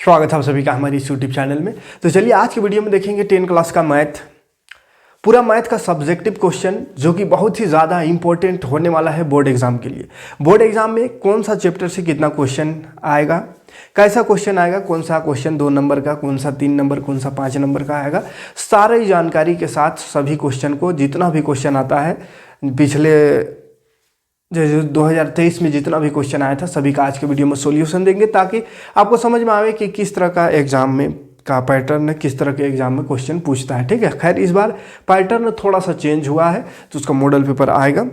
स्वागत है आप सभी का हमारी इस यूट्यूब चैनल में। तो चलिए आज की वीडियो में देखेंगे 10 क्लास का मैथ, पूरा मैथ का सब्जेक्टिव क्वेश्चन जो कि बहुत ही ज़्यादा इंपॉर्टेंट होने वाला है बोर्ड एग्जाम के लिए। बोर्ड एग्जाम में कौन सा चैप्टर से कितना क्वेश्चन आएगा, कैसा क्वेश्चन आएगा, कौन सा क्वेश्चन 2 नंबर का, कौन सा 3 नंबर, कौन सा 5 नंबर का आएगा, सारी जानकारी के साथ सभी क्वेश्चन को, जितना भी क्वेश्चन आता है पिछले जैसे 2023 में जितना भी क्वेश्चन आया था सभी का आज के वीडियो में सॉल्यूशन देंगे, ताकि आपको समझ में आवे कि किस तरह का एग्जाम में का पैटर्न है, किस तरह के एग्जाम में क्वेश्चन पूछता है। ठीक है, खैर इस बार पैटर्न थोड़ा सा चेंज हुआ है, तो उसका मॉडल पेपर आएगा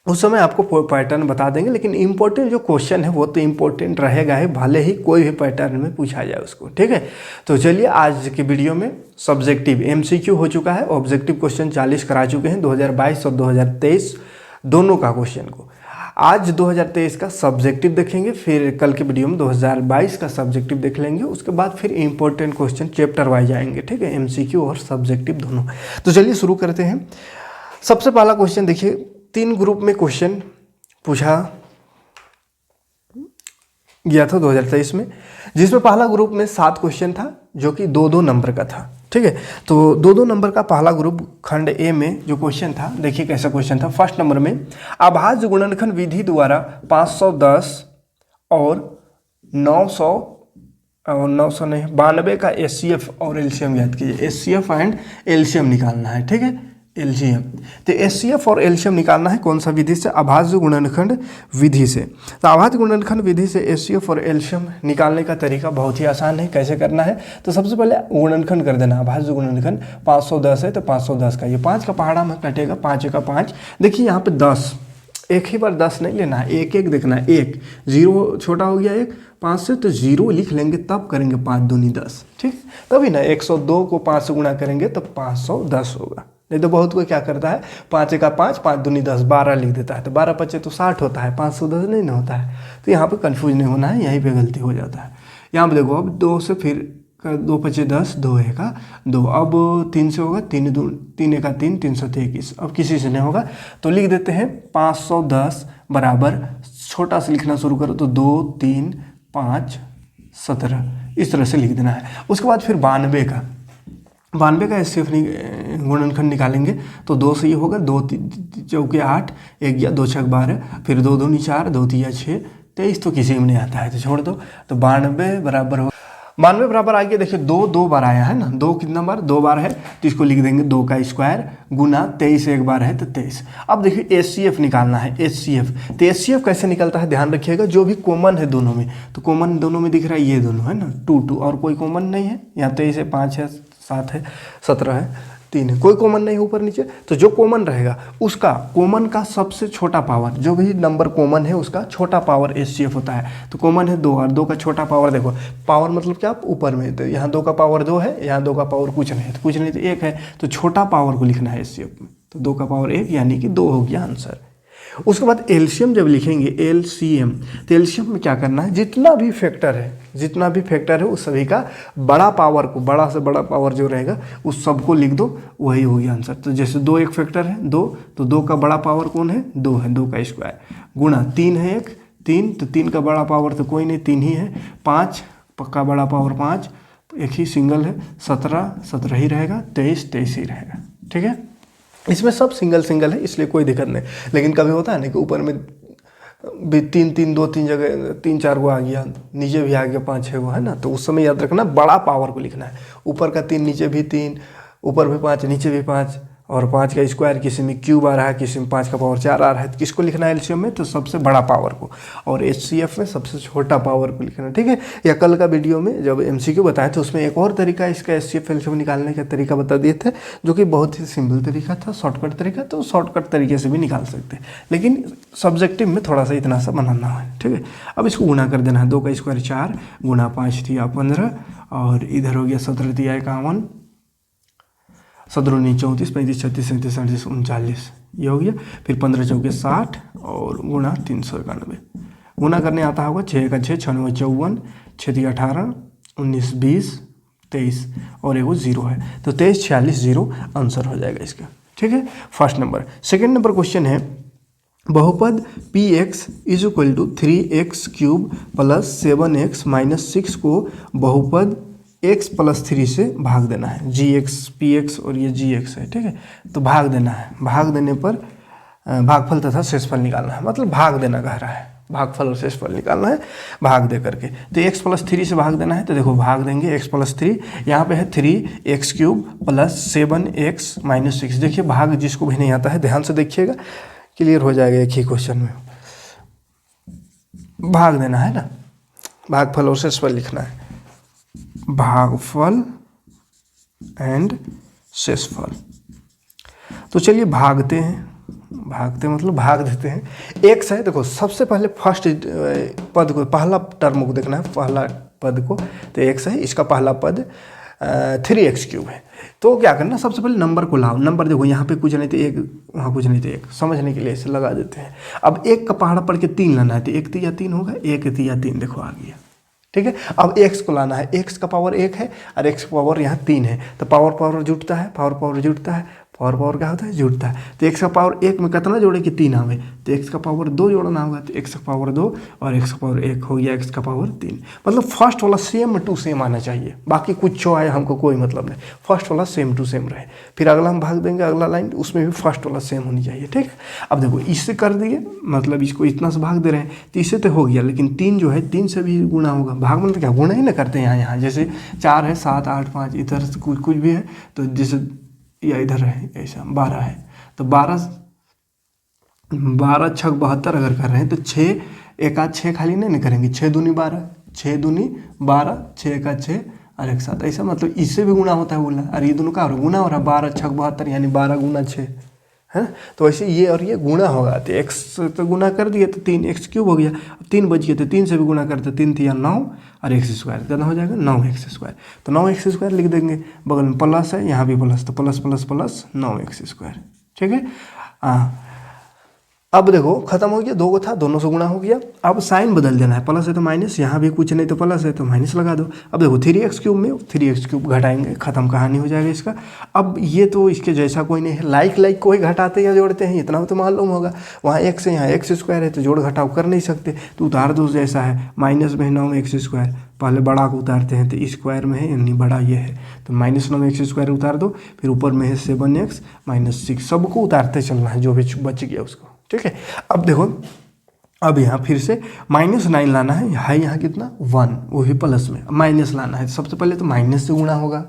उस समय आपको पैटर्न बता देंगे, लेकिन इंपॉर्टेंट जो क्वेश्चन है वो तो इंपॉर्टेंट रहेगा ही, भले ही कोई भी पैटर्न में पूछा जाए उसको। ठीक है, तो चलिए आज की वीडियो में सब्जेक्टिव MCQ हो चुका है, ऑब्जेक्टिव क्वेश्चन 40 करा चुके हैं 2022 और 2023 दोनों का क्वेश्चन को। आज 2023 का सब्जेक्टिव देखेंगे, फिर कल के वीडियो में 2022 का सब्जेक्टिव देख लेंगे, उसके बाद फिर इंपॉर्टेंट क्वेश्चन चैप्टर वाइज आएंगे। ठीक है, MCQ और सब्जेक्टिव दोनों। तो चलिए शुरू करते हैं। सबसे पहला क्वेश्चन देखिए, 3 ग्रुप में क्वेश्चन पूछा गया था 2023 में, जिसमें पहला ग्रुप में 7 क्वेश्चन था जो कि 2-2 नंबर का था। ठीक है, तो 2-2 नंबर का पहला ग्रुप खंड ए में जो क्वेश्चन था, देखिए कैसा क्वेश्चन था। फर्स्ट नंबर में अभाज्य गुणनखंड विधि द्वारा 510 और 92 का HCF और LCM ज्ञात कीजिए। HCF एंड LCM निकालना है। ठीक है, LCM तो HCF और LCM निकालना है कौन सा विधि से? अभाज्य गुणनखंड विधि से। तो अभाज्य गुणनखंड विधि से HCF और LCM निकालने का तरीका बहुत ही आसान है। कैसे करना है? तो सबसे पहले गुणनखंड कर देना। अभाज्य गुणनखंड 510 है तो 510 का ये 5 का पहाड़ा में कटेगा, 5 का 5। देखिए यहाँ पे 10, एक ही बार 10 नहीं लेना है, एक एक देखना है। 1 0 छोटा हो गया, 1 5 से तो 0 लिख लेंगे, तब करेंगे 5 दूनी 10। ठीक, तभी ना 102 को 5 से गुणा करेंगे तो 510 होगा। नहीं तो बहुत कोई क्या करता है, 5 का 5, 5 दूनी 10, 12 लिख देता है, तो 12 पचे तो 60 होता है, 510 नहीं ना होता है। तो यहाँ पे कंफ्यूज नहीं होना है, यहीं पे गलती हो जाता है। यहाँ पे देखो, अब 2 से फिर 2 पचे 10, 2 का 2, अब 3 से होगा 3 का 3, 321। अब किसी से नहीं होगा तो लिख देते हैं 510 बराबर, छोटा से लिखना शुरू करो तो 2 3 5 17, इस तरह से लिख देना है। उसके बाद फिर 92 का HCF गुणनखंड निकालेंगे तो 2 से ये होगा, 2 चौके 8, 1 या 2 छक 12, फिर 2 दूनी 4, 2 तिया 6, 23 तो किसी में नहीं आता है तो छोड़ दो। तो 92 बराबर हो, 92 बराबर आगे देखिए 2 बार आया है ना, 2 कितना बार? 2 बार है तो इसको लिख देंगे 2 का स्क्वायर गुना 23 एक बार है तो 23। अब देखिए HCF निकालना है। HCF तो HCF कैसे निकलता है ध्यान रखिएगा, जो भी कॉमन है दोनों में, तो कॉमन दोनों में दिख रहा है ये दोनों है ना, 2 और कोई कॉमन नहीं है। यहाँ 23 है, 5 है, 7 है, 17 है, 3 है, कोई कॉमन नहीं है ऊपर नीचे। तो जो कॉमन रहेगा उसका कॉमन का सबसे छोटा पावर, जो भी नंबर कॉमन है उसका छोटा पावर HCF होता है। तो कॉमन है 2 और 2 का छोटा पावर, देखो पावर मतलब क्या, ऊपर में, तो यहाँ 2 का पावर 2 है, यहाँ 2 का पावर कुछ नहीं है, तो कुछ नहीं तो 1 है, तो छोटा पावर को लिखना है HCF में, तो 2 का पावर 1 यानी कि 2 हो गया आंसर। उसके बाद LCM जब लिखेंगे, LCM तो LCM में क्या करना है, जितना भी फैक्टर है उस सभी का बड़ा पावर को, बड़ा से बड़ा पावर जो रहेगा उस सबको लिख दो, वही हो गया आंसर। तो जैसे 2 एक फैक्टर है 2, तो 2 का बड़ा पावर कौन है? 2 है, 2 का स्क्वायर गुणा 3 है 1, 3 तो 3 का बड़ा पावर तो कोई नहीं, 3 ही है, 5 पक्का बड़ा पावर 5, एक ही सिंगल है, 17 ही रहेगा, 23 ही रहेगा। ठीक है, इसमें सब सिंगल है इसलिए कोई दिक्कत नहीं। लेकिन कभी होता है ना कि ऊपर में भी 3 जगह 3-4 को आ गया, नीचे भी आ गया 5-6 को, है ना, तो उस समय याद रखना बड़ा पावर को लिखना है। ऊपर का 3, नीचे भी 3, ऊपर भी 5, नीचे भी 5, और 5 का स्क्वायर किसी में क्यूब आ रहा है, किसी में 5 का पावर 4 आ रहा है, तो किसको लिखना है LCM में? तो सबसे बड़ा पावर को, और HCF में सबसे छोटा पावर को लिखना है। ठीक है, या कल का वीडियो में जब MCQ बताए थे उसमें एक और तरीका इसका HCF LCM निकालने का तरीका बता दिए थे, जो कि बहुत ही सिंपल तरीका था, शॉर्टकट तरीका, तो शॉर्टकट तरीके से भी निकाल सकते हैं, लेकिन सब्जेक्टिव में थोड़ा सा इतना सा बनाना है। ठीक है, अब इसको गुणा कर देना है, 2 का स्क्वायर 4 गुना 5 तिया 15, और इधर हो गया 17 तिया 51, 17 34, 35 36 37 38 39, ये हो गया। फिर 15 चौके 60 और गुणा 391, गुना करने आता होगा, 6 का 6, 6 9 54, 6 3 18, 19 20 23 और एगो 0 है, तो 23 46 0 आंसर हो जाएगा इसका। ठीक है, first number. Second number question है बहुपद P x is equal to 3x³ plus 7x minus 6 को बहुपद x प्लस 3 से भाग देना है। जी एक्स पी एक्स और ये जी एक्स है, ठीक है। तो भाग देना है, भाग देने पर भागफल तथा शेषफल निकालना है, मतलब भाग देना कह रहा है, भागफल और शेषफल निकालना है भाग दे करके। तो x प्लस 3 से भाग देना है, तो देखो भाग देंगे x प्लस 3, यहाँ पे है 3x³ प्लस 7x माइनस 6। देखिए भाग जिसको भी नहीं आता है ध्यान से देखिएगा, क्लियर हो जाएगा एक ही क्वेश्चन में। भाग देना है ना, भागफल और शेषफल लिखना है, भागफल एंड शेषफल। तो चलिए भागते हैं, भागते मतलब भाग देते हैं। एक्स है, देखो सबसे पहले फर्स्ट पद को, पहला टर्म को देखना है, पहला पद को। तो एक्स है, इसका पहला पद 3x³ है। तो क्या करना, सबसे पहले नंबर को लाओ। नंबर देखो यहाँ पे कुछ नहीं तो एक, वहाँ कुछ नहीं तो एक, समझने के लिए इसे लगा देते हैं। अब एक का पहाड़ा पढ़ के 3 लाना है, तो 1 3 3 होगा, 1 3 3 देखो आ गया, ठीक है। अब x को लाना है, x का पावर 1 है और x का पावर यहाँ 3 है, तो पावर पावर जुड़ता है, पावर पावर जुड़ता है, पावर पावर क्या होता है, जुड़ता है। तो x का पावर 1 में कितना जोड़े कि 3 आवे, तो x का पावर 2 जोड़ना होगा, तो x का पावर 2 और x का पावर 1 हो गया, x का पावर 3। मतलब फर्स्ट वाला सेम टू सेम आना चाहिए, बाकी कुछ आए हमको कोई मतलब नहीं, फर्स्ट वाला सेम टू सेम रहे। फिर अगला हम भाग देंगे, अगला लाइन उसमें भी फर्स्ट वाला सेम होनी चाहिए, ठीक है। अब देखो इससे कर दिए, मतलब इसको इतना से भाग दे रहे हैं, तो इससे तो हो गया, लेकिन 3 जो है 3 से भी गुणा होगा। भाग मतलब क्या, गुणा ही ना करते हैं यहाँ, जैसे 4 है 7 8 5 इधर से कुछ भी है, तो जैसे या इधर है ऐसा 12 है, तो 12 6 72 अगर कर रहे हैं, तो 6 1 आध 6 खाली नहीं करेंगे, 6 दूनी 12, 6 दूनी 12, 6 1 आध 6 और 1 7, ऐसा मतलब इससे भी गुना होता है बोला। और ये दोनों का गुना हो रहा है, 12 6 72 यानी 12 गुना 6 है ना। तो वैसे ये और ये गुना होगा, तो x तो गुना कर दिए तो 3x³ हो गया। अब 3 बच गए, तो 3 से भी गुना करते, 3 3 9 और x² कितना हो जाएगा 9x²। तो 9x² लिख देंगे, बगल में प्लस है, यहाँ भी प्लस, तो प्लस प्लस प्लस 9x², ठीक है। हाँ अब देखो खत्म हो गया, 2 को था दोनों से गुणा हो गया। अब साइन बदल देना है, प्लस है तो माइनस, यहाँ भी कुछ नहीं तो प्लस है तो माइनस लगा दो। अब देखो 3x³ में 3x³ घटाएंगे, खत्म कहानी हो जाएगा इसका। अब ये तो इसके जैसा कोई नहीं है, लाइक को ही घटाते या जोड़ते हैं इतना तो मालूम होगा। वहाँ x है, यहाँ x² है, तो जोड़ घटाव कर नहीं सकते, तो उतार दो जैसा है। माइनस में 9x², पहले बड़ा को उतारते हैं, तो स्क्वायर में है यानी बड़ा ये है, तो -9x² उतार दो। फिर ऊपर में है 7x माइनस 6, सबको उतारते चलना है, जो भी बच गया उसको, ठीक है। अब देखो, अब यहाँ फिर से -9 लाना है, यहाँ कितना 1, वो भी प्लस में माइनस लाना है। सबसे पहले तो माइनस से गुणा होगा,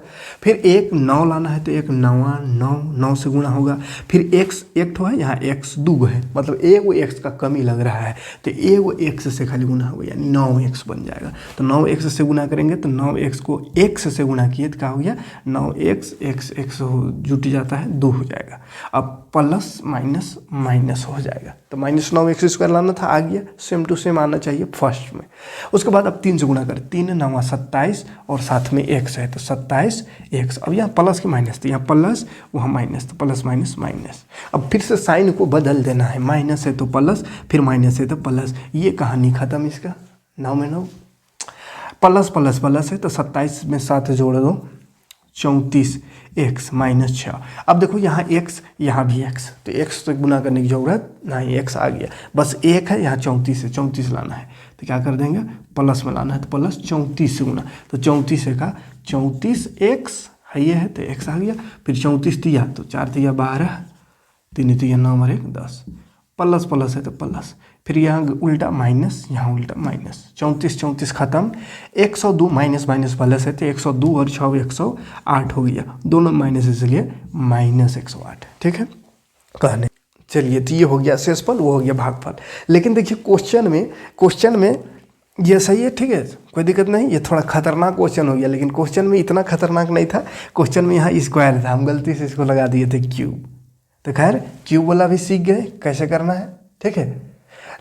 फिर 1 9 लाना है, तो 1 9 9 9 से गुणा होगा। फिर x 1 है, यहाँ x 2 है, मतलब एगो x का कमी लग रहा है, तो एगो x से खाली गुणा होगा, यानी 9x बन जाएगा। तो 9x से गुणा करेंगे, तो 9x को x से गुणा किए तो क्या हो गया 9x, x जुट जाता है 2 हो जाएगा। अब प्लस माइनस माइनस हो जाएगा, तो -9x² लाना था, आ गया, सेम टू सेम आना चाहिए फर्स्ट में। उसके बाद अब 3 से गुणा करें, 3 9 27 और साथ में x है, तो 27x। अब यहाँ प्लस के माइनस, तो यहाँ प्लस वहाँ माइनस, तो प्लस माइनस माइनस। अब फिर से साइन को बदल देना है, माइनस है तो प्लस, फिर माइनस है तो प्लस, ये कहानी खत्म इसका। 9 में 9 प्लस प्लस प्लस है, तो 27 में 7 जोड़ दो, 34x माइनस 6। अब देखो यहाँ x, यहाँ भी x, तो x से गुना करने की जरूरत नहीं, x आ गया, बस 1 है, यहाँ 34 है, 34 लाना है, तो क्या कर देंगे प्लस में लाना है, तो प्लस 34 से गुना, तो 34 का 34x है, ये है तो x आ गया। फिर 34 दिया, तो 4 दिया 12, 3 दिया 9 और 1 10, प्लस प्लस है तो प्लस, फिर यहाँ उल्टा माइनस, यहाँ उल्टा माइनस, 34 34 खत्म। 102 माइनस माइनस प्लस है, तो 102 और 6 108 हो गया, दोनों माइनस इसलिए -108, ठीक है कहने। चलिए तो ये हो गया शेषफल, वो हो गया भागफल। लेकिन देखिए क्वेश्चन में ये सही है, ठीक है, कोई दिक्कत नहीं। ये थोड़ा खतरनाक क्वेश्चन हो गया, लेकिन क्वेश्चन में इतना खतरनाक नहीं था। क्वेश्चन में यहाँ स्क्वायर था, हम गलती से इसको लगा दिए थे क्यूब, तो खैर क्यूब वाला भी सीख गए कैसे करना है, ठीक है।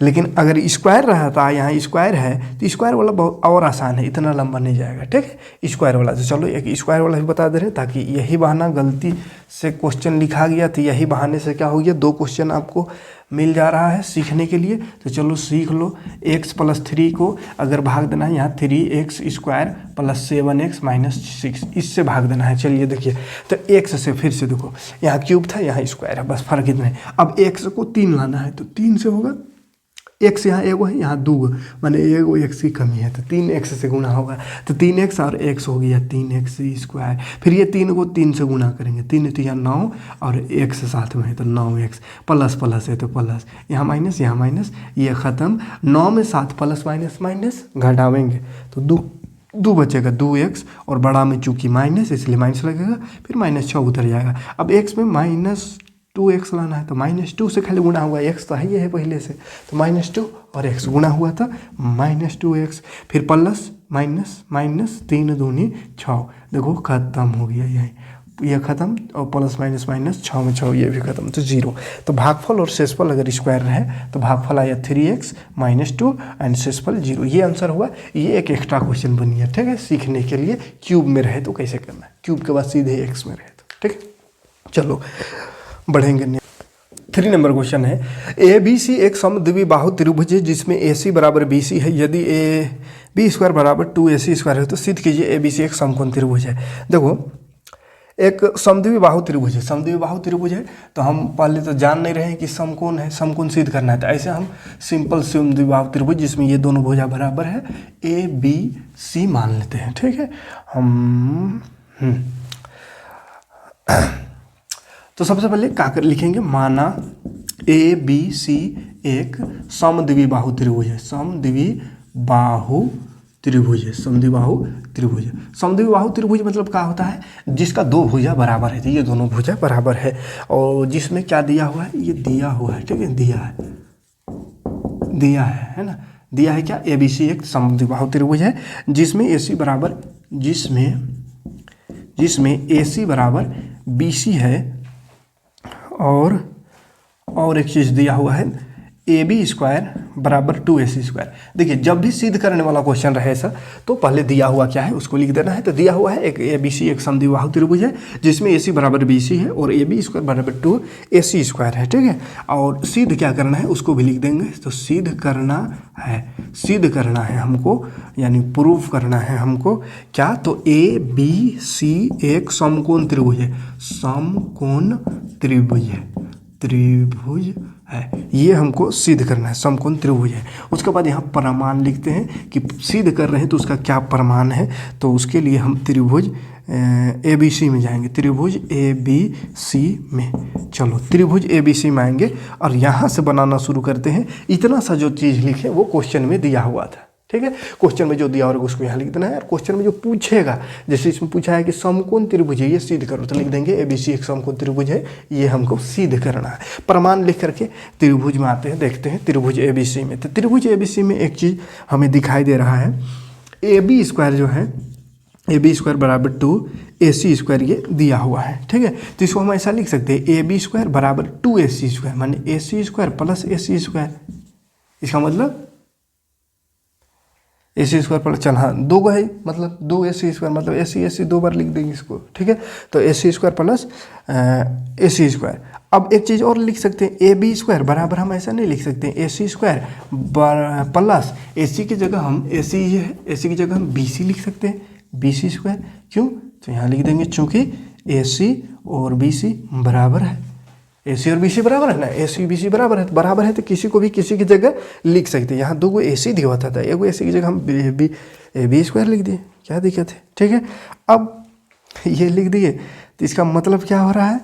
लेकिन अगर स्क्वायर रहता, यहाँ स्क्वायर है तो स्क्वायर वाला बहुत और आसान है, इतना लंबा नहीं जाएगा। ठीक है, स्क्वायर वाला तो चलो एक स्क्वायर वाला भी बता दे रहे हैं, ताकि यही बहाना गलती से क्वेश्चन लिखा गया तो यही बहाने से क्या हो गया, 2 क्वेश्चन आपको मिल जा रहा है सीखने के लिए। तो चलो सीख लो। x + 3 को अगर भाग देना है, यहाँ 3x² + 7x - 6 इससे भाग देना है। चलिए देखिए, तो x से फिर से देखो, यहाँ क्यूब था यहाँ स्क्वायर है, बस फर्क इतना है। अब x को 3 लाना है तो 3 से होगा, x यहाँ एगो है यहाँ 2, माने एगो x की कमी है तो 3x से गुना होगा, तो 3x और x हो गया 3x²। फिर ये 3 को 3 से गुना करेंगे, 3 तो यहाँ 9 और x साथ में है तो 9x, प्लस प्लस है तो प्लस, यहाँ माइनस यहाँ माइनस, ये ख़त्म। 9 में 7 प्लस माइनस माइनस घटावेंगे तो 2 बचेगा 2x, और बड़ा में चूँकि माइनस इसलिए माइनस लगेगा, फिर -6 उतर जाएगा। अब x में -2x लाना है तो -2 से खाली गुना हुआ, x तो है पहले से, तो -2 और x गुना हुआ था -2x, फिर प्लस माइनस माइनस 3 दूनी 6, देखो खत्म हो गया, ये खत्म, और प्लस माइनस माइनस 6 में 6 ये भी खत्म, तो 0। तो भागफल और शेषफल अगर स्क्वायर रहे तो भागफल आया 3x - 2 एंड शेषफल 0। ये आंसर हुआ। ये एक एक्स्ट्रा क्वेश्चन बनी है, ठीक है, सीखने के लिए। क्यूब में रहे तो कैसे करना है, क्यूब के बाद सीधे x में रहे तो, ठीक है। चलो बढ़ेंगे। 3 नंबर क्वेश्चन है, ABC एक समद्विबाहु त्रिभुज है जिसमें AC बराबर BC है। यदि AB² बराबर 2AC² है तो सिद्ध कीजिए ABC एक समकोण त्रिभुज है। देखो, एक समद्विबाहु त्रिभुज है, समद्विबाहु त्रिभुज है तो हम पहले तो जान नहीं रहे हैं कि समकोण है, समकोण सिद्ध करना है। तो ऐसे हम सिंपल समद्विबाहु त्रिभुज जिसमें ये दोनों भुजा बराबर है ABC मान लेते हैं, ठीक है। हम तो सबसे पहले क्या लिखेंगे, माना ABC एक समद्विबाहु त्रिभुज है, समद्विबाहु त्रिभुज है, समद्विबाहु त्रिभुज है। समद्विबाहु त्रिभुज मतलब क्या होता है, जिसका 2 भुजा बराबर है, तो ये दोनों भुजा बराबर है, और जिसमें क्या दिया हुआ है, ये दिया हुआ है, ठीक है, दिया है ना, दिया है क्या, ABC एक समद्विबाहु त्रिभुज है जिसमें AC बराबर, जिसमें AC बराबर BC है, और एक चीज़ दिया हुआ है AB² बराबर 2AC²। देखिए, जब भी सिद्ध करने वाला क्वेश्चन रहे सर तो पहले दिया हुआ क्या है उसको लिख देना है। तो दिया हुआ है एक ABC एक समद्विबाहु त्रिभुज है जिसमें AC बराबर BC है और AB² बराबर 2AC² है, ठीक है। और सिद्ध क्या करना है उसको भी लिख देंगे। तो सिद्ध करना है हमको, यानी प्रूफ करना है हमको क्या, तो ABC एक समकोण त्रिभुज है, समकोण त्रिभुज है, ये हमको सिद्ध करना है, समकोण त्रिभुज है। उसके बाद यहाँ प्रमाण लिखते हैं कि सिद्ध कर रहे हैं तो उसका क्या प्रमाण है। तो उसके लिए हम त्रिभुज ABC में जाएंगे, त्रिभुज ABC में, चलो त्रिभुज ABC में आएंगे और यहाँ से बनाना शुरू करते हैं। इतना सा जो चीज़ लिखे वो क्वेश्चन में दिया हुआ था, ठीक है। क्वेश्चन में जो दिया होगा उसको यहाँ लिख देना है, और क्वेश्चन में जो पूछेगा, जैसे इसमें पूछा है कि समकोण त्रिभुज है ये सिद्ध करो, तो लिख देंगे ABC एक समकोण त्रिभुज है, ये हमको सिद्ध करना है। प्रमाण लिख करके त्रिभुज में आते हैं, देखते हैं त्रिभुज ABC में। तो त्रिभुज ABC में एक चीज़ हमें दिखाई दे रहा है, AB² जो है, AB² बराबर 2AC², ये दिया हुआ है, ठीक है। तो इसको हम ऐसा लिख सकते हैं, AB² बराबर 2AC², माने AC² प्लस AC²। इसका मतलब AC² पर, चल हाँ 2 है, मतलब 2AC² मतलब AC 2 बार लिख देंगे इसको, ठीक है। तो AC² प्लस AC²। अब एक चीज़ और लिख सकते हैं, AB² बराबर, हम ऐसा नहीं लिख सकते हैं AC² प्लस AC की जगह हम AC की जगह हम BC लिख सकते हैं, BC²। क्यों, तो यहाँ लिख देंगे चूँकि AC और BC बराबर है, AC और BC बराबर है ना, AC BC बराबर है तो किसी को भी किसी की जगह लिख सकते हैं। यहाँ 2 AC दिया होता था, एगो AC की जगह हम AB² लिख दिए, क्या दिक्कत है, ठीक है। अब ये लिख दिए तो इसका मतलब क्या हो रहा है,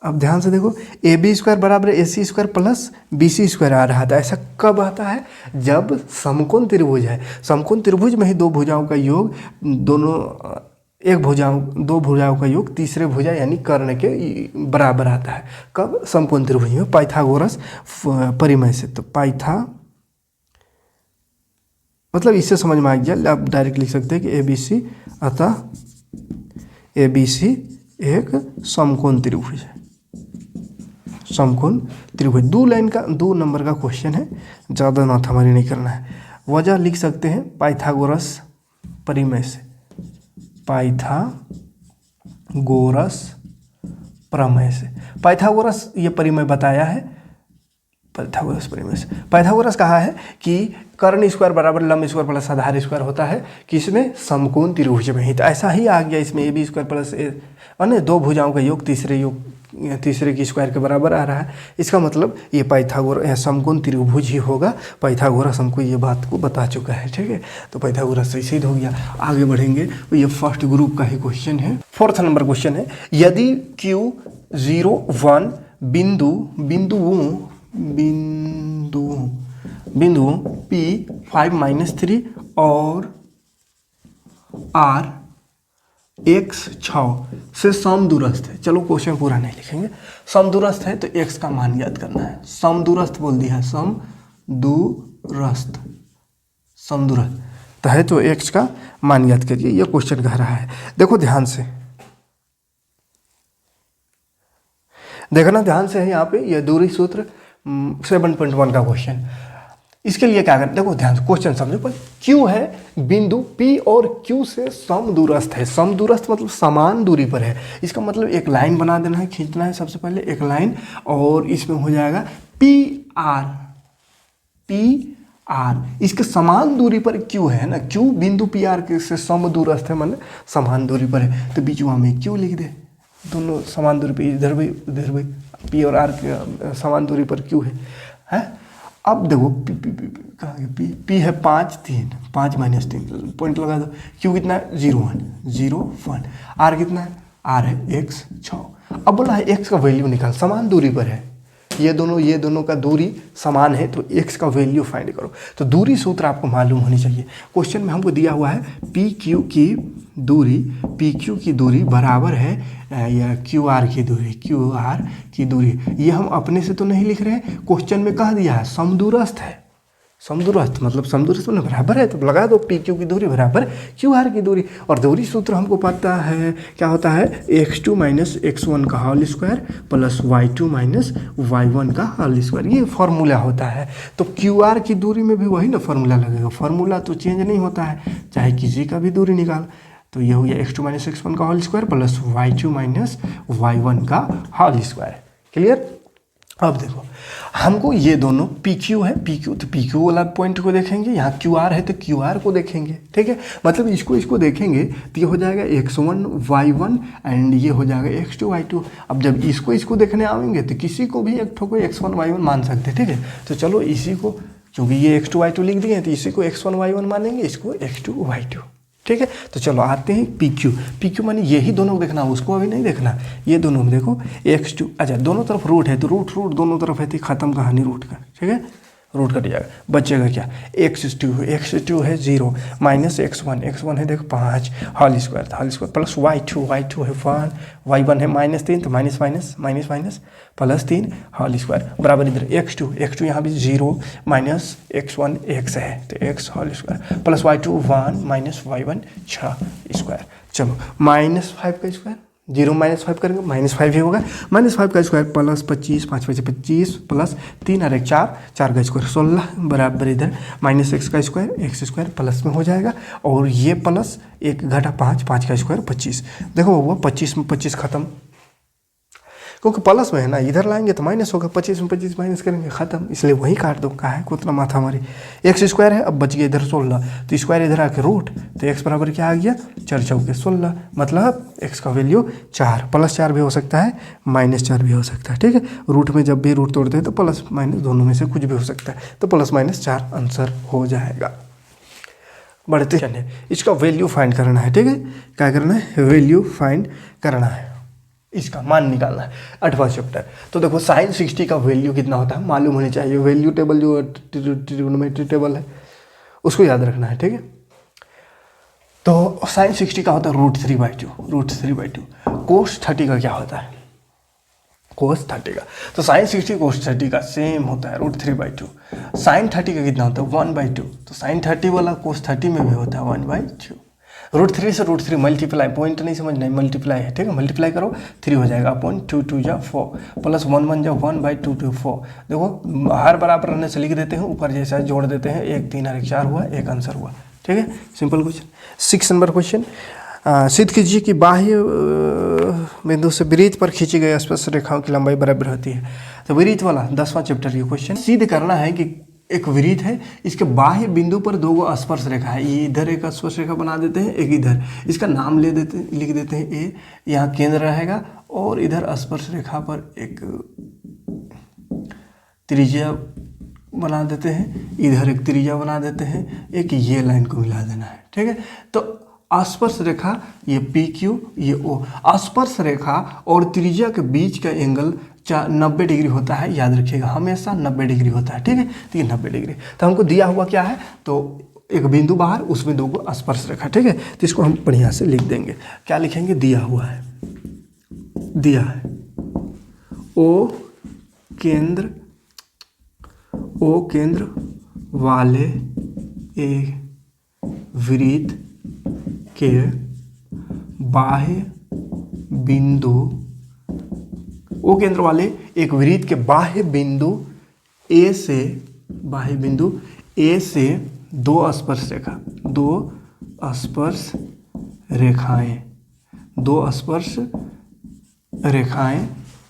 अब ध्यान से देखो, AB² बराबर AC² प्लस BC² आ रहा था। ऐसा कब आता है, जब समकोण त्रिभुज है, समकोण त्रिभुज में ही 2 भुजाओं का योग, दो भुजाओं का योग तीसरे भुजा यानी कर्ण के बराबर आता है। कब, समकोण त्रिभुज में, पाइथागोरस परिमेय से। तो मतलब इससे समझ में आ गया, आप डायरेक्ट लिख सकते हैं कि ABC, अतः ABC एक समकोण त्रिभुज है, समकोण त्रिभुज। 2 नंबर का क्वेश्चन है, ज़्यादा नाथामारी नहीं करना है। वजह लिख सकते हैं पाइथागोरस परिमेय से, पाइथागोरस प्रमेय से। पाइथागोरस ये परिमेय बताया है, पाइथागोरस परिमेय से। पाइथागोरस कहा है कि कर्ण स्क्वायर बराबर लंब स्क्वायर प्लस आधार स्क्वायर होता है किसमें, समकोण त्रिभुज में ही। तो ऐसा ही आ गया इसमें, ए बी स्क्वायर प्लस दो भुजाओं का योग तीसरे की स्क्वायर के बराबर आ रहा है। इसका मतलब ये पाइथागोरस समकोण त्रिभुज ही होगा। पाइथागोरस हमको ये बात को बता चुका है, ठीक है। तो पाइथागोरस से सिद्ध हो गया। आगे बढ़ेंगे तो ये फर्स्ट ग्रुप का ही क्वेश्चन है। 4th नंबर क्वेश्चन है, यदि Q 0 1 बिंदु P 5-3 और R x 6 से समदूरस्थ है। चलो क्वेश्चन पूरा नहीं लिखेंगे। समदूरस्थ है तो x का मान ज्ञात करना है। समदूरस्थ बोल दिया है, समदूरस्थ तो है तो x का मान ज्ञात करिए। यह क्वेश्चन कह रहा है, देखो ध्यान से देखना, ध्यान से है यहाँ पे। यह दूरी सूत्र 7.1 का क्वेश्चन। इसके लिए क्या करें, देखो ध्यान से क्वेश्चन समझो। पर Q है बिंदु P और Q से समदूरस्थ है। समदूरस्थ मतलब समान दूरी पर है। इसका मतलब एक लाइन बना देना है, खींचना है सबसे पहले एक लाइन, और इसमें हो जाएगा PR। इसके समान दूरी पर Q है ना, Q बिंदु PR के से समदूरस्थ है, मतलब समान दूरी पर है। तो बीच में Q लिख दे, दोनों समान दूरी पर, इधर भी उधर भी। P और R के समान दूरी पर Q है। अब देखो P है 5 3 5 - 3 पॉइंट लगा दो। Q कितना है 0 1 R कितना है, R है x 6। अब बोला है x का वैल्यू निकाल, समान दूरी पर है ये दोनों का दूरी समान है, तो x का वैल्यू फाइंड करो। तो दूरी सूत्र आपको मालूम होनी चाहिए। क्वेश्चन में हमको दिया हुआ है PQ की दूरी बराबर है या QR की दूरी। ये हम अपने से तो नहीं लिख रहे हैं, क्वेश्चन में कह दिया है समदूरस्थ है। समदूरस्थ मतलब समदूरस्थ मतलब बराबर है, तो लगा दो PQ की दूरी बराबर QR की दूरी। और दूरी सूत्र हमको पता है क्या होता है, x2 - x1 का whole square plus y2 - y1 का होल स्क्वायर। ये फॉर्मूला होता है। तो QR की दूरी में भी वही ना फॉर्मूला लगेगा। फॉर्मूला तो चेंज नहीं होता है, चाहे किसी का भी दूरी निकाल। तो ये हो गया x2 - x1 का whole square plus y2 - y1 का होल स्क्वायर। क्लियर। अब देखो हमको ये दोनों PQ है, PQ तो PQ वाला पॉइंट को देखेंगे, यहाँ QR है तो QR को देखेंगे, ठीक है। मतलब इसको देखेंगे तो ये हो जाएगा x1 y1 एंड ये हो जाएगा x2 y2। अब जब इसको देखने आएंगे तो किसी को भी एक ठो को x1 y1 मान सकते हैं, ठीक है। तो चलो इसी को, क्योंकि ये x2 y2 लिख दिए हैं तो इसी को x1 y1 मानेंगे, इसको x2 y2, ठीक है। तो चलो आते हैं PQ माने यही दोनों को देखना, उसको अभी नहीं देखना। ये दोनों में देखो x2, अच्छा दोनों तरफ रूट है तो रूट दोनों तरफ है तो खत्म कहानी रूट का, ठीक है। रूट कट जाएगा, बचेगा क्या, x2 है 0 माइनस x1 है देखो 5 होल स्क्वायर प्लस y2 है 1 y1 है -3 तो माइनस प्लस 3 होल स्क्वायर बराबर इधर x2 यहाँ भी 0 माइनस x1 x है तो x whole square plus y2 1 minus y1 6 square. चलो -5 का स्क्वायर 0 -5 करेंगे -5 ही होगा। -5 का स्क्वायर प्लस 25 5 × 5 = 25 प्लस 3 और 1 4 का स्क्वायर 16 बराबर इधर -x का स्क्वायर x² प्लस में हो जाएगा, और ये प्लस 1 घटा 5 का स्क्वायर 25। देखो वो 25 में 25 खत्म, क्योंकि प्लस में है ना, इधर लाएंगे तो माइनस होगा, 25 में 25 माइनस करेंगे खत्म, इसलिए वही काट दो। कहा है उतना माथा हमारी x² है, अब बच गया इधर 16 तो स्क्वायर इधर आके रूट, तो x बराबर क्या आ गया 4 × 4 = 16, मतलब x का वैल्यू 4 +4 भी हो सकता है -4 भी हो सकता है, ठीक है। रूट में जब भी रूट तोड़ते हैं तो प्लस माइनस दोनों में से कुछ भी हो सकता है, तो +-4 आंसर हो जाएगा। बढ़ते हैं, इसका वैल्यू फाइंड करना है, ठीक है। क्या करना है, वैल्यू फाइंड करना है, इसका मान निकालना है। 8वां चैप्टर। तो देखो sin 60 का वैल्यू कितना होता है मालूम होनी चाहिए। वैल्यू टेबल जो ट्रिग्नोमेट्री टेबल है उसको याद रखना है, ठीक है। तो sin 60 का होता है √3/2। cos 30 का क्या होता है, cos 30 का, तो sin 60 cos 30 का सेम होता है √3/2। sin 30 का कितना होता है 1/2, तो sin 30 वाला cos 30 में भी होता है 1/2। √3 से √3 मल्टीप्लाई, पॉइंट नहीं समझना है, मल्टीप्लाई है, ठीक है, मल्टीप्लाई करो 3 हो जाएगा अपॉन 2 2 जा 4 प्लस 1 1 जा 1/2 2 4। देखो हर बराबर रहने से लिख देते हैं, ऊपर जैसा जोड़ देते हैं, 1 3 और 1 4 हुआ, एक आंसर हुआ, ठीक है, सिंपल क्वेश्चन। 6 नंबर क्वेश्चन, सिद्ध कीजिए कि बाह्य बिंदु से वृत्त पर खींची गई स्पर्श रेखाओं की लंबाई बराबर होती है। तो वृत्त वाला 10वां चैप्टर ये क्वेश्चन सिद्ध करना है कि एक वृत्त है, इसके बाह्य बिंदु पर 2 स्पर्श रेखा है, ये इधर एक स्पर्श रेखा बना देते हैं, एक इधर, इसका नाम लिख देते हैं ए, यहाँ केंद्र रहेगा, और इधर स्पर्श रेखा पर एक त्रिज्या बना देते हैं, इधर एक त्रिज्या बना देते हैं, एक ये लाइन को मिला देना है, ठीक है। तो स्पर्श रेखा ये पी क्यू, ये ओ, स्पर्श रेखा और त्रिज्या के बीच का एंगल 90 डिग्री होता है, याद रखिएगा, हमेशा 90 डिग्री होता है, ठीक है। तो ये 90 डिग्री, तो हमको दिया हुआ क्या है, तो एक बिंदु बाहर, उसमें 2 स्पर्श रेखा, ठीक है। तो इसको हम बढ़िया से लिख देंगे, क्या लिखेंगे, दिया हुआ है, दिया है ओ केंद्र वाले एक वृत्त के बाह्य बिंदु, ओ केंद्र वाले एक वृत्त के बाह्य बिंदु ए से 2 स्पर्श रेखा, 2 स्पर्श रेखाएं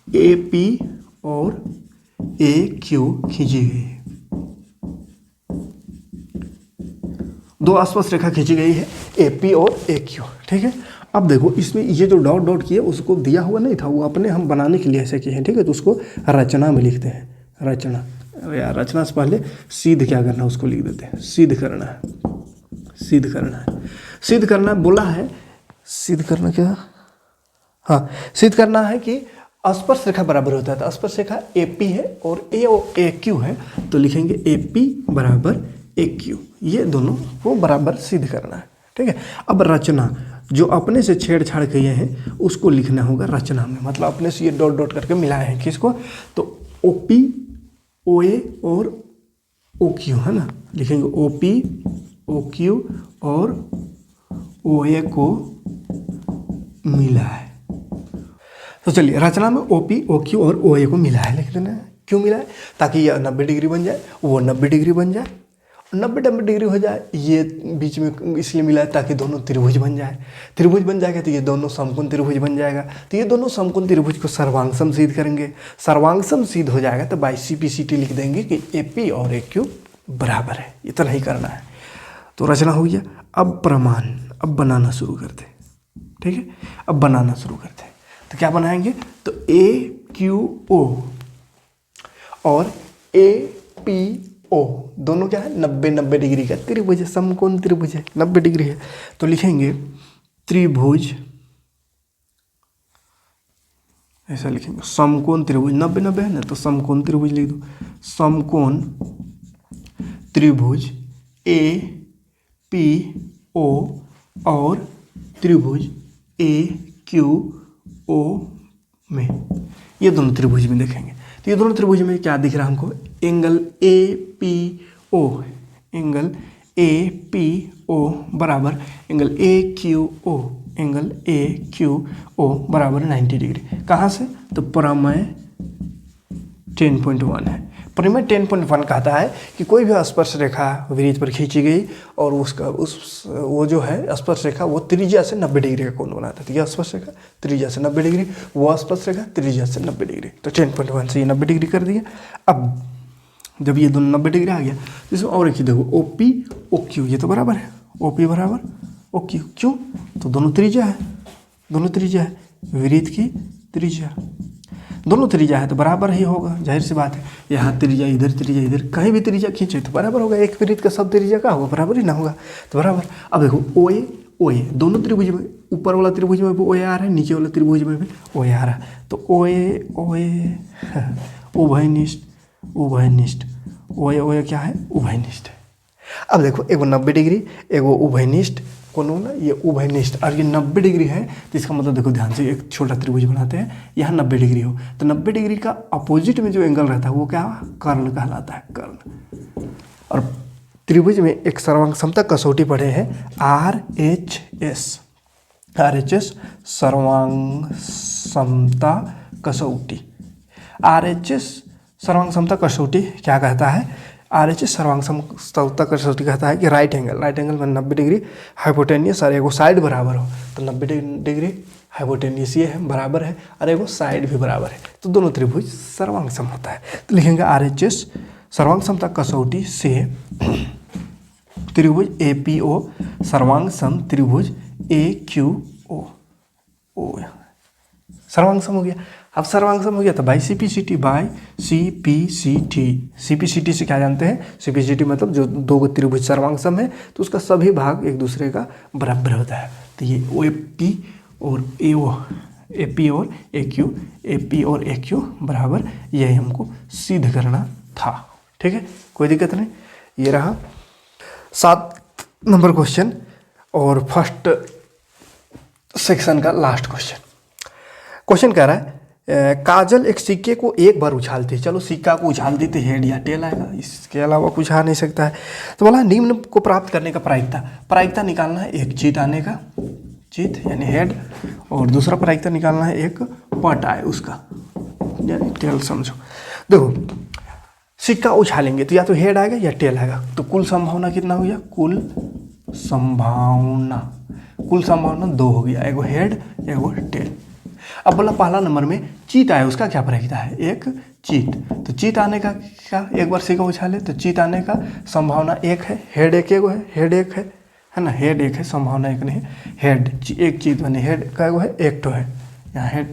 ए पी और ए क्यू खींची गई है, 2 स्पर्श रेखा खींची गई है ए पी और ए क्यू, ठीक है। अब देखो इसमें ये जो डॉट डॉट किए उसको दिया हुआ नहीं था, वो अपने हम बनाने के लिए ऐसे किए हैं, ठीक है। तो उसको रचना में लिखते हैं, रचना, या रचना से पहले सिद्ध क्या करना है उसको लिख देते हैं, सिद्ध करना है, सिद्ध करना बोला है, सिद्ध करना क्या, हाँ, सिद्ध करना है कि स्पर्श रेखा बराबर होता है, तो स्पर्श रेखा ए पी है और ए क्यू है, तो लिखेंगे ए पी बराबर ए क्यू, ये दोनों को बराबर सिद्ध करना है, ठीक है। अब रचना, जो अपने से छेड़छाड़ किए हैं उसको लिखना होगा रचना में, मतलब अपने से ये डॉट डॉट करके मिलाए हैं किसको, तो ओ पी ओ ए और ओ क्यू, है ना, लिखेंगे ओ पी ओ क्यू और ओ ए को मिला है। तो चलिए रचना में ओ पी ओ क्यू और ओ ए को मिला है लिख देना है, क्यों मिला है, ताकि ये 90 डिग्री बन जाए, वो 90 डिग्री बन जाए, 90 डिग्री हो जाए, ये बीच में इसलिए मिला है ताकि दोनों त्रिभुज बन जाए, त्रिभुज बन जाएगा तो ये दोनों समकोण त्रिभुज बन जाएगा, तो ये दोनों समकोण त्रिभुज को सर्वांगसम सिद्ध करेंगे, सर्वांगसम सिद्ध हो जाएगा तो बाई CP/CT लिख देंगे कि AP और AQ बराबर है, इतना ही करना है। तो रचना हो गया। अब प्रमाण, अब बनाना शुरू करते हैं, ठीक है, अब बनाना शुरू करते हैं, तो क्या बनाएंगे, तो AQO और APO दोनों क्या है, 90 डिग्री का त्रिभुज है, समकोण त्रिभुज है, 90 डिग्री है, तो लिखेंगे त्रिभुज, ऐसा लिखेंगे समकोण त्रिभुज, 90 है ना, तो समकोण त्रिभुज लिख दो, समकोण त्रिभुज APO और त्रिभुज AQO में, ये दोनों त्रिभुज में देखेंगे, तो ये दोनों त्रिभुज में क्या दिख रहा है हमको, एंगल APO, एंगल APO बराबर एंगल AQO, एंगल AQO बराबर 90 डिग्री। कहाँ से, तो प्रमेय 10.1 है। प्रमेय 10.1 कहता है कि कोई भी स्पर्श रेखा वृत्त पर खींची गई और उसका वो जो है स्पर्श रेखा वो त्रिज्या से 90 डिग्री का कोण बनाता है, तो यह स्पर्श रेखा त्रिज्या से 90 डिग्री, वो स्पर्श रेखा त्रिज्या से 90 डिग्री, तो 10.1 से ये 90 डिग्री कर दिया। अब जब ये दोनों 90 डिग्री आ गया तो इसमें और एक चीज़ देखो, OP OQ ये तो बराबर है, OP बराबर OQ, क्यों, तो दोनों त्रिज्या है, दोनों त्रिज्या है, वृत्त की त्रिज्या, दोनों त्रिज्या है तो बराबर ही होगा, जाहिर सी बात है, यहाँ त्रिज्या इधर, कहीं भी त्रिज्या खींचे तो बराबर होगा, एक वृत्त का सब त्रिज्या का होगा, बराबर ही ना होगा, तो बराबर। अब देखो OA दोनों त्रिभुज में, ऊपर वाला त्रिभुज में भी OA आ रहा है, नीचे वाला त्रिभुज में भी OA आ रहा है, तो OA उभयनिष्ठ, OA क्या है, उभयनिष्ठ है। अब देखो एगो 90 डिग्री, एगो उभयनिष्ठ कोण ना, ये उभयनिष्ठ, और ये 90 डिग्री है, तो इसका मतलब देखो ध्यान से, एक छोटा त्रिभुज बनाते हैं, यहाँ 90 डिग्री हो, तो 90 डिग्री का अपोजिट में जो एंगल रहता है वो क्या, कर्ण कहलाता है, कर्ण। और त्रिभुज में एक सर्वांग समता कसौटी पढ़े हैं RHS सर्वांग समता कसौटी। RHS सर्वांग समता कसौटी क्या कहता है? RHS सर्वांग समता कसौटी कहता है कि राइट एंगल में 90 डिग्री हाइपोटेनियस और एगो साइड बराबर हो, तो 90 डिग्री हाइपोटेनियस ये है बराबर है और एगो साइड भी बराबर है, तो दोनों त्रिभुज सर्वांग सम होता है। तो लिखेंगे RHS सर्वांग समता कसौटी से त्रिभुज APO सर्वांग सम त्रिभुज AQO सर्वांग सम हो गया। अब सर्वांग सम हो गया तो बाई CPCT CPCT से क्या जानते हैं? CPCT मतलब जो दो त्रिभुज सर्वांग सम है तो उसका सभी भाग एक दूसरे का बराबर होता है। तो ये AP और AP और AQ बराबर, यही हमको सिद्ध करना था। ठीक है, कोई दिक्कत नहीं। ये रहा 7 नंबर क्वेश्चन और फर्स्ट सेक्शन का लास्ट क्वेश्चन कह रहा है काजल एक सिक्के को एक बार उछालती है। चलो सिक्का को उछालती तो हेड या टेल आएगा, इसके अलावा कुछ आ नहीं सकता है। तो बोला निम्न को प्राप्त करने का प्रायिकता निकालना है। एक चीत आने का, चीत यानी हेड, और दूसरा प्रायिकता निकालना है एक पट आए उसका यानी टेल। समझो, देखो सिक्का उछालेंगे तो या तो हेड आएगा या टेल आएगा, तो कुल संभावना कितना हो गया? कुल संभावना 2 हो गया, एगो हेड एगो टेल। अब बोला पहला नंबर में चीत आया, उसका क्या प्रायिकता है? एक चीत। तो चीत आने का क्या, एक बार सिक्का उछाले तो चीत आने का संभावना 1 है, हेड एक एगो है, हेड एक है ना, हेड एक है, संभावना 1 नहीं, हेड एक चीत बने, हेड का एगो है, एक ठो है, यहाँ हेड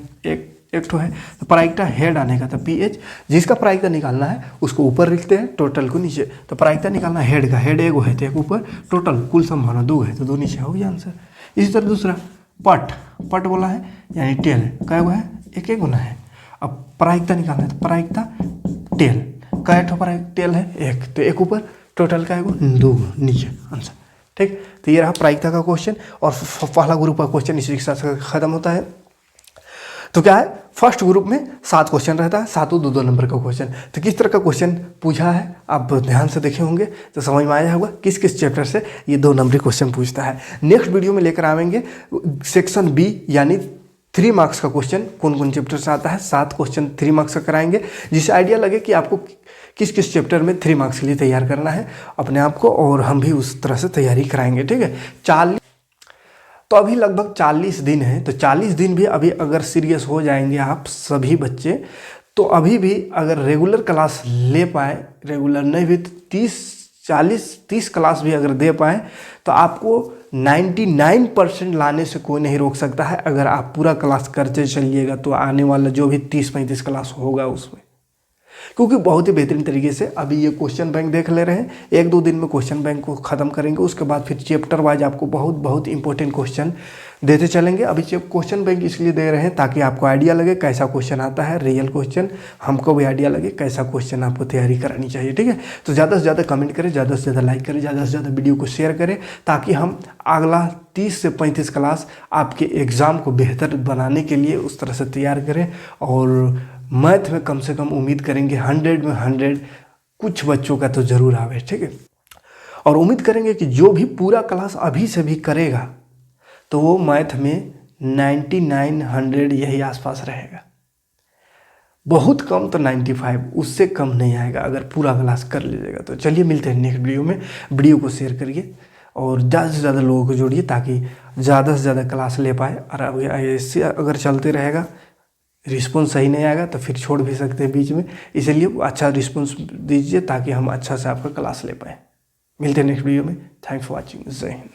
एक ठो है। तो प्रायिकता हेड आने का, तो PH जिसका प्रायिकता निकालना है उसको ऊपर लिखते हैं, टोटल को नीचे। तो प्रायिकता निकालना हेड का, हेड एगो है तो एक ऊपर, टोटल कुल संभावना 2 है तो 2 नीचे हो गया आंसर। इसी तरह दूसरा पट बोला है यानी टेल, क्या है? एक गुना है। अब प्रायिकता निकालना है तो प्रायिकता टेल, क्या ठो प्रायिकता टेल है? एक, तो एक ऊपर, टोटल का एगो 2 नीचे आंसर। ठीक, तो ये रहा प्रायिकता का क्वेश्चन और पहला ग्रुप का क्वेश्चन इसी के साथ खत्म होता है। तो क्या है, फर्स्ट ग्रुप में 7 क्वेश्चन रहता है, 7 2 नंबर का क्वेश्चन। तो किस तरह का क्वेश्चन पूछा है आप ध्यान से देखे होंगे तो समझ में आया होगा किस किस चैप्टर से ये 2 नंबरी क्वेश्चन पूछता है। नेक्स्ट वीडियो में लेकर आवेंगे सेक्शन B यानी 3 मार्क्स का क्वेश्चन, कौन कौन चैप्टर से आता है। 7 क्वेश्चन 3 मार्क्स का कराएंगे, जिससे आइडिया लगे कि आपको किस किस चैप्टर में 3 मार्क्स के लिए तैयार करना है अपने आप को, और हम भी उस तरह से तैयारी कराएंगे। ठीक है, 40 तो अभी लगभग 40 दिन है, तो 40 दिन भी अभी अगर सीरियस हो जाएंगे आप सभी बच्चे, तो अभी भी अगर रेगुलर क्लास ले पाए, रेगुलर नहीं भी तो 30 क्लास भी अगर दे पाए तो आपको 99% लाने से कोई नहीं रोक सकता है। अगर आप पूरा क्लास करते चलिएगा तो आने वाला जो भी 30-35 क्लास होगा उसमें, क्योंकि बहुत ही बेहतरीन तरीके से अभी ये क्वेश्चन बैंक देख ले रहे हैं। 1-2 दिन में क्वेश्चन बैंक को ख़त्म करेंगे, उसके बाद फिर चैप्टर वाइज आपको बहुत इंपॉर्टेंट क्वेश्चन देते चलेंगे। अभी क्वेश्चन बैंक इसलिए दे रहे हैं ताकि आपको आइडिया लगे कैसा क्वेश्चन आता है, रियल क्वेश्चन, हमको भी आइडिया लगे कैसा क्वेश्चन आपको तैयारी करानी चाहिए। ठीक है, तो ज़्यादा से ज़्यादा कमेंट करें, ज़्यादा से ज़्यादा लाइक करें, ज़्यादा से ज़्यादा वीडियो को शेयर करें, ताकि हम अगला 30 से 35 क्लास आपके एग्ज़ाम को बेहतर बनाने के लिए उस तरह से तैयार करें। और मैथ में कम से कम उम्मीद करेंगे 100 में 100 कुछ बच्चों का तो ज़रूर आवे। ठीक है, और उम्मीद करेंगे कि जो भी पूरा क्लास अभी से भी करेगा तो वो मैथ में 99-100 यही आसपास रहेगा, बहुत कम तो 95, उससे कम नहीं आएगा अगर पूरा क्लास कर लीजिएगा। तो चलिए मिलते हैं नेक्स्ट वीडियो में। वीडियो को शेयर करिए और ज़्यादा से ज़्यादा लोगों को जोड़िए ताकि ज़्यादा से ज़्यादा क्लास ले पाए। और ऐसे अगर चलते रहेगा, रिस्पॉन्स सही नहीं आएगा तो फिर छोड़ भी सकते हैं बीच में, इसलिए अच्छा रिस्पॉन्स दीजिए ताकि हम अच्छा से आपका क्लास ले पाएँ। मिलते हैं नेक्स्ट वीडियो में। Thanks for watching. जय हिंद।